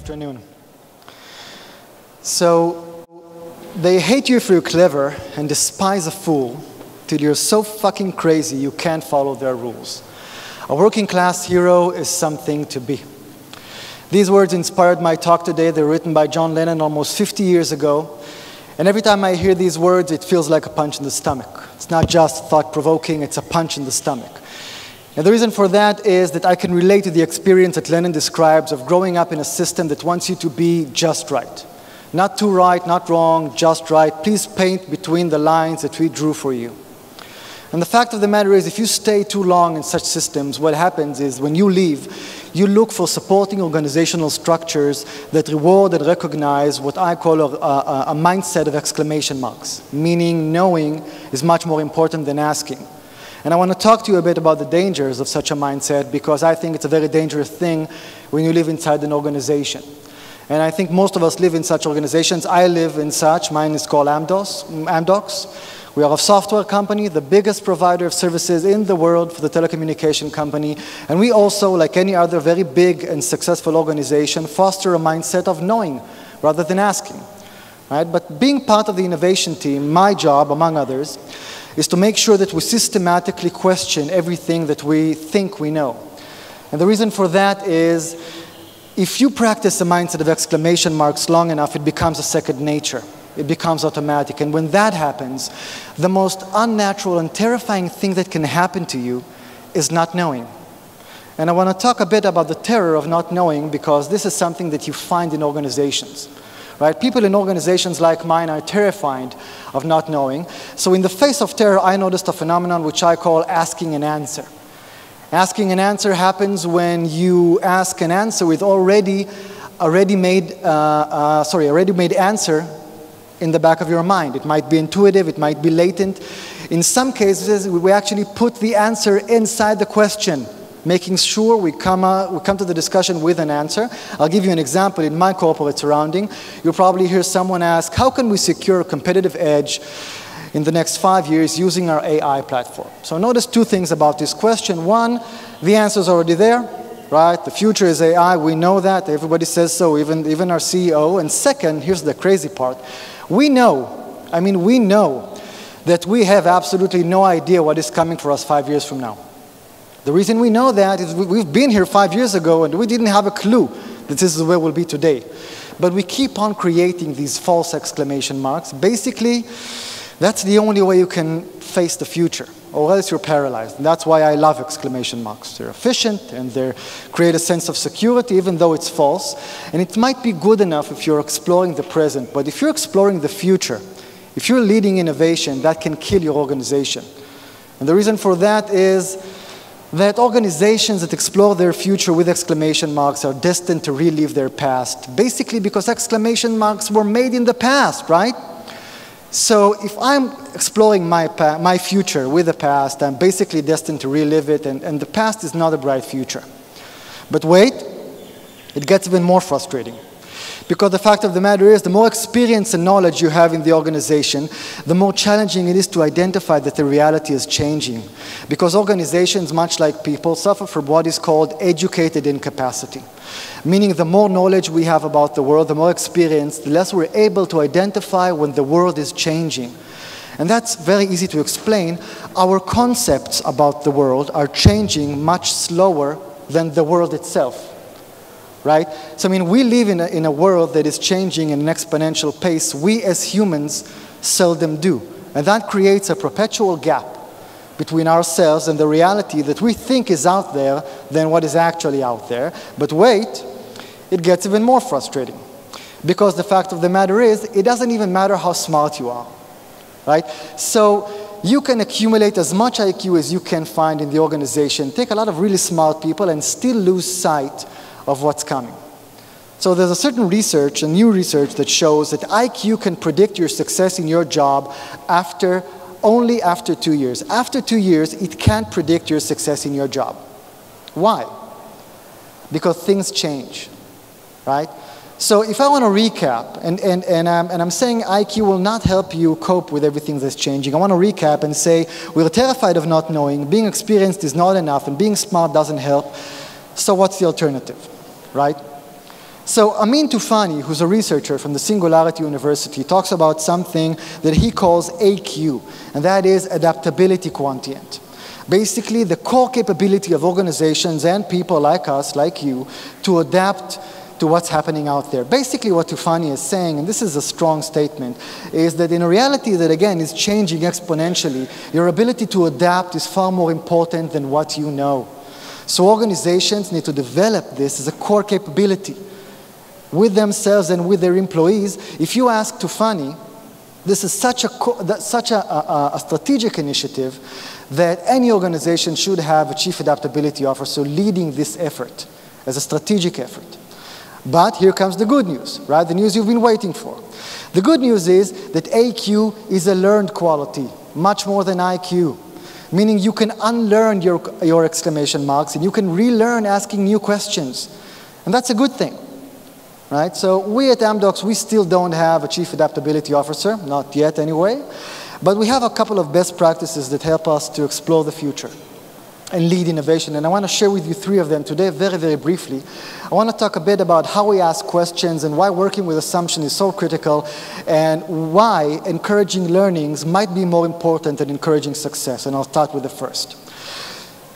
afternoon. So, they hate you if you're clever and despise a fool till you're so fucking crazy you can't follow their rules. A working class hero is something to be. These words inspired my talk today. They were written by John Lennon almost 50 years ago. And every time I hear these words, it feels like a punch in the stomach. It's not just thought-provoking, it's a punch in the stomach. And the reason for that is that I can relate to the experience that Lennon describes of growing up in a system that wants you to be just right. Not too right, not wrong, just right. Please paint between the lines that we drew for you. And the fact of the matter is, if you stay too long in such systems, what happens is when you leave, you look for supporting organizational structures that reward and recognize what I call a mindset of exclamation marks, meaning knowing is much more important than asking. And I want to talk to you a bit about the dangers of such a mindset, because I think it's a very dangerous thing when you live inside an organization. And I think most of us live in such organizations. I live in such. Mine is called Amdocs. We are a software company, the biggest provider of services in the world for the telecommunication company. And we also, like any other very big and successful organization, foster a mindset of knowing rather than asking. Right? But being part of the innovation team, my job, among others, is to make sure that we systematically question everything that we think we know. And the reason for that is, if you practice a mindset of exclamation marks long enough, it becomes a second nature. It becomes automatic. And when that happens, the most unnatural and terrifying thing that can happen to you is not knowing. And I want to talk a bit about the terror of not knowing, because this is something that you find in organizations. Right? People in organizations like mine are terrified of not knowing. So in the face of terror, I noticed a phenomenon which I call asking an answer. Asking an answer happens when you ask an answer with already made answer in the back of your mind. It might be intuitive, it might be latent. In some cases, we actually put the answer inside the question, making sure we come to the discussion with an answer. I'll give you an example. In my corporate surrounding, you'll probably hear someone ask, how can we secure a competitive edge in the next 5 years using our AI platform? So notice two things about this question. One, the answer is already there, right? The future is AI. We know that. Everybody says so, even our CEO. And second, here's the crazy part. We know that we have absolutely no idea what is coming for us 5 years from now. The reason we know that is we've been here 5 years ago and we didn't have a clue that this is where we'll be today. But we keep on creating these false exclamation marks. Basically, that's the only way you can face the future, or else you're paralyzed. And that's why I love exclamation marks. They're efficient and they create a sense of security, even though it's false. And it might be good enough if you're exploring the present, but if you're exploring the future, if you're leading innovation, that can kill your organization. And the reason for that is that organizations that explore their future with exclamation marks are destined to relive their past, basically because exclamation marks were made in the past, right? So if I'm exploring my future with the past, I'm basically destined to relive it, and the past is not a bright future. But wait, it gets even more frustrating. Because the fact of the matter is, the more experience and knowledge you have in the organization, the more challenging it is to identify that the reality is changing. Because organizations, much like people, suffer from what is called educated incapacity. Meaning the more knowledge we have about the world, the more experience, the less we're able to identify when the world is changing. And that's very easy to explain. Our concepts about the world are changing much slower than the world itself. Right? So we live in a world that is changing in an exponential pace. We as humans seldom do. And that creates a perpetual gap between ourselves and the reality that we think is out there than what is actually out there. But wait, it gets even more frustrating. Because the fact of the matter is, it doesn't even matter how smart you are. Right? So you can accumulate as much IQ as you can find in the organization, take a lot of really smart people, and still lose sight of what's coming. So there's a certain research, a new research, that shows that IQ can predict your success in your job only after 2 years. After 2 years, it can't predict your success in your job. Why? Because things change, right? So if I want to recap, and I'm saying IQ will not help you cope with everything that's changing. I want to recap and say we're terrified of not knowing, being experienced is not enough, and being smart doesn't help. So what's the alternative, right? So Amin Tufani, who's a researcher from the Singularity University, talks about something that he calls AQ, and that is adaptability quotient. Basically, the core capability of organizations and people like us, like you, to adapt to what's happening out there. Basically, what Tufani is saying, and this is a strong statement, is that in a reality that, again, is changing exponentially, your ability to adapt is far more important than what you know. So organizations need to develop this as a core capability with themselves and with their employees. If you ask Tufani, this is such a strategic initiative that any organization should have a chief adaptability officer leading this effort as a strategic effort. But here comes the good news, right? The news you've been waiting for. The good news is that AQ is a learned quality, much more than IQ, meaning you can unlearn your exclamation marks and you can relearn asking new questions. And that's a good thing, right? So we at Amdocs, we still don't have a chief adaptability officer, not yet anyway, but we have a couple of best practices that help us to explore the future and lead innovation. And I want to share with you 3 of them today, very, very briefly. I want to talk a bit about how we ask questions and why working with assumption is so critical and why encouraging learnings might be more important than encouraging success. And I'll start with the first.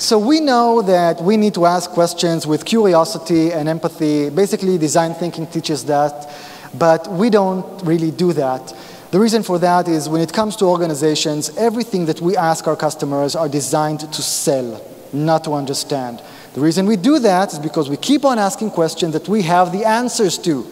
So we know that we need to ask questions with curiosity and empathy. Basically, design thinking teaches that, but we don't really do that. The reason for that is when it comes to organizations, everything that we ask our customers are designed to sell, not to understand. The reason we do that is because we keep on asking questions that we have the answers to,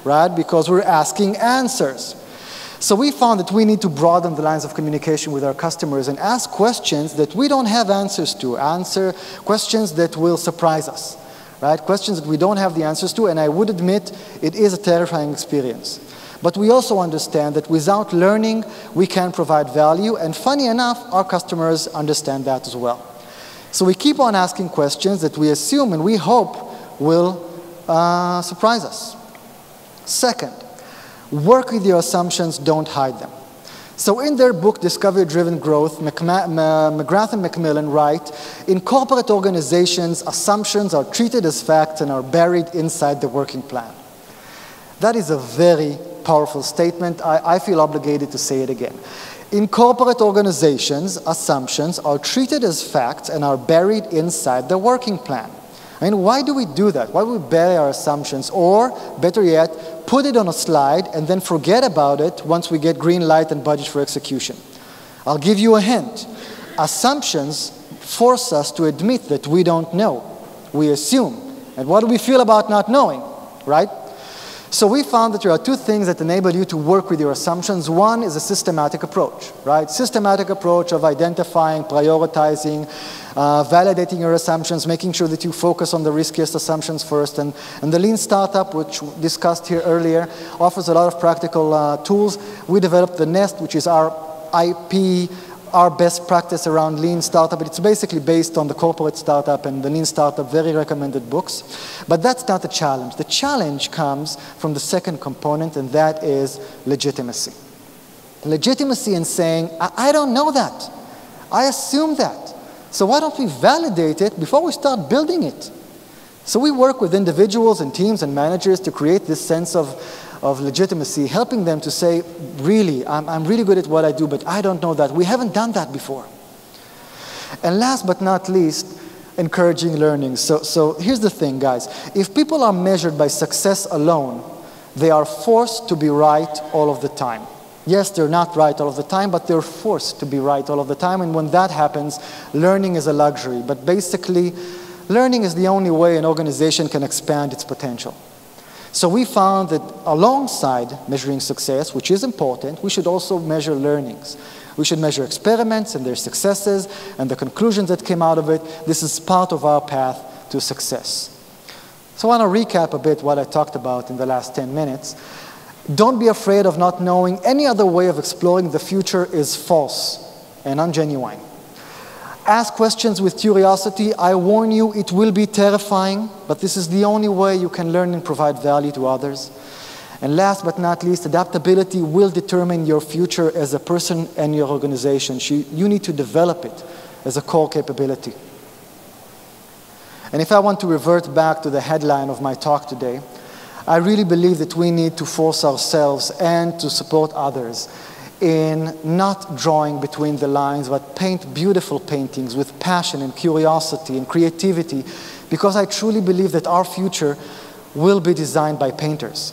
right? Because we're asking answers. So we found that we need to broaden the lines of communication with our customers and ask questions that we don't have answers to, answer questions that will surprise us, right? Questions that we don't have the answers to, and I would admit it is a terrifying experience. But we also understand that without learning, we can provide value, and funny enough, our customers understand that as well. So we keep on asking questions that we assume and we hope will surprise us. Second, work with your assumptions, don't hide them. So in their book, Discovery-Driven Growth, McGrath and Macmillan write, in corporate organizations, assumptions are treated as facts and are buried inside the working plan. That is a very powerful statement. I feel obligated to say it again. In corporate organizations, assumptions are treated as facts and are buried inside the working plan. I mean, why do we do that? Why do we bury our assumptions? Or, better yet, put it on a slide and then forget about it once we get green light and budget for execution? I'll give you a hint. Assumptions force us to admit that we don't know. We assume. And what do we feel about not knowing, right? So we found that there are 2 things that enable you to work with your assumptions. One is a systematic approach, right? Systematic approach of identifying, prioritizing, validating your assumptions, making sure that you focus on the riskiest assumptions first. And the Lean Startup, which we discussed here earlier, offers a lot of practical tools. We developed the Nest, which is our IP, our best practice around Lean Startup. It's basically based on the Corporate Startup and the Lean Startup, very recommended books. But that's not the challenge. The challenge comes from the second component, and that is legitimacy. Legitimacy in saying, I don't know that. I assume that. So why don't we validate it before we start building it? So we work with individuals and teams and managers to create this sense of legitimacy, helping them to say, really, I'm really good at what I do, but I don't know that. We haven't done that before. And last but not least, encouraging learning. So here's the thing, guys. If people are measured by success alone, they are forced to be right all of the time. Yes, they're not right all of the time, but they're forced to be right all of the time. And when that happens, learning is a luxury. But basically, learning is the only way an organization can expand its potential. So we found that alongside measuring success, which is important, we should also measure learnings. We should measure experiments and their successes and the conclusions that came out of it. This is part of our path to success. So I want to recap a bit what I talked about in the last 10 minutes. Don't be afraid of not knowing. Any other way of exploring the future is false and ungenuine. Ask questions with curiosity. I warn you, it will be terrifying, but this is the only way you can learn and provide value to others. And last but not least, adaptability will determine your future as a person and your organization. You need to develop it as a core capability. And if I want to revert back to the headline of my talk today, I really believe that we need to force ourselves and to support others in not drawing between the lines, but paint beautiful paintings with passion and curiosity and creativity, because I truly believe that our future will be designed by painters.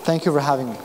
Thank you for having me.